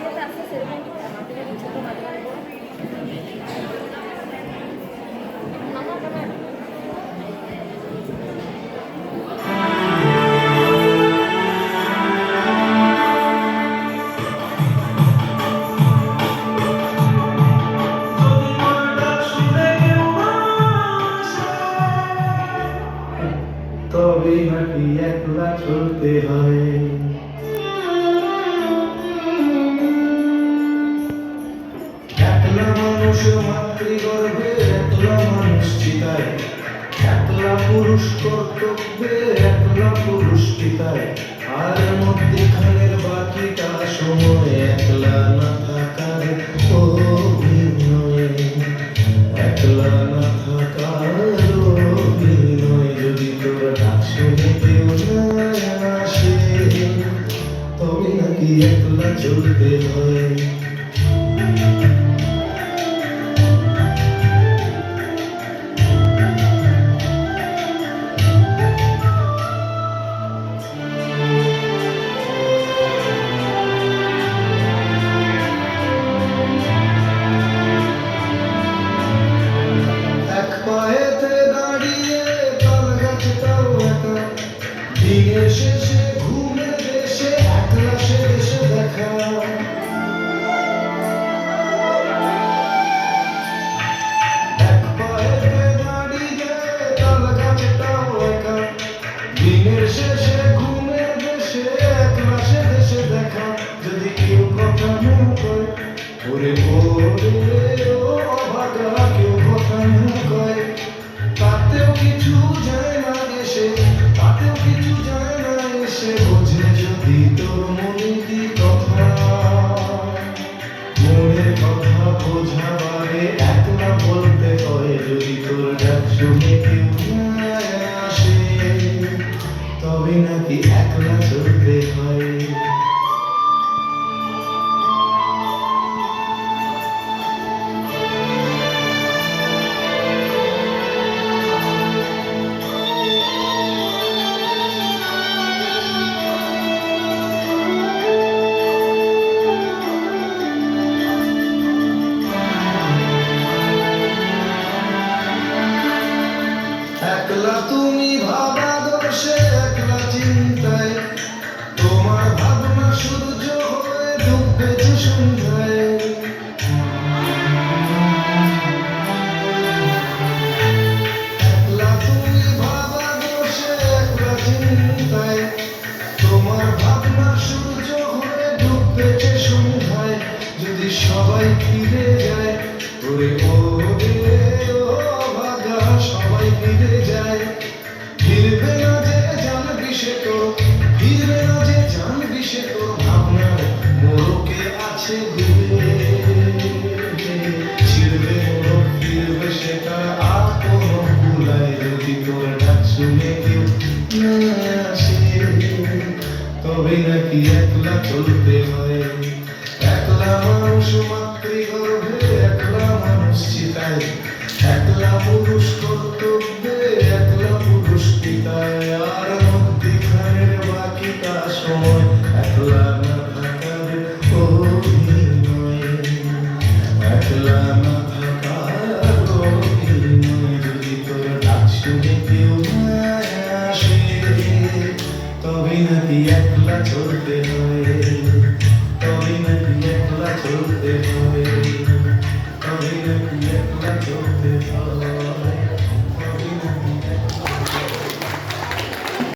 যাতে আস্তে আস্তে এরকম মাঝে মাঝে ছোটো মাঝে মাঝে বড় মামা কেমন তবেই নাকি একলা চলতে হয়। একলা মানুষ মাতৃগর্ভে, একলা মানুষ চিতায়, একলা পুরুষ কর্তব্যে, একলা পুরুষ পিতায়, আর মধ্যখানের বাকিটা সময় একলা না থাকার অভিনয়, একলা না থাকার অভিনয়। যদি তোর ডাক শুনে কেউ না আসে, তবে নাকি একলা চলতে হয়। দিনের শেষে ঘুমের দেশে একলা শেষে দেখা, এক পায়েতে দাঁড়িয়ে তাল গাছটাও একা। দিনের শেষে ঘুমের দেশে একলা দেশে দেখা। যদি কেউ কথা না কয়, ওরে ও অভাগা, কেউ কথা না কয়, তাতেও কিছু যায় না এসে, তাতেও কিছু যায় না এসে। বোঝে যদি তোর মনে কি কথা, মনের কথা বোঝাবারে একলা বলতে হয়। যদি তোর ডাক শুনে কেউ না আসে, তবে নাকি একলা চলতে হয়। একলা তুমি ভাবা দোষে, একলা চিন্তায়, তোমার ভাবনা সূর্য হয়ে ডুববে যে সন্ধ্যায়। একলা তুমি ভাবা দোষে, একলা চিন্তায়, তোমার ভাবনা সূর্য হয়ে ডুববে যে সন্ধ্যায়। যদি সবাই ফিরে যায়, ওরে ও ভাগা, সবাই ফিরে যায়, ফিরবে না যে জানবি সে তো, ফিরবে না যে জানবি সে তো। ভাবনার মোড়কে আছে ডুবে, ছিড়বে মোড়ক ফিরবে সেটা আর কোনো ভুলায়। যদি তোর ডাক শুনে কেউ না আসে, তবে নাকি একলা চলতে হয়। একলা মানুষ মাতৃগর্ভে, একলা মানুষ চিতায়, একলা পুরুষ কর্তব্যে, একলা পুরুষ পিতায়, আর মধ্যখানের বাকিটা সময় একলা না থাকার অভিনয়, একলা না থাকার অভিনয়। যদি তোর ডাক শুনে কেউ না আসে, তবে নাকি একলা চলতে হয়।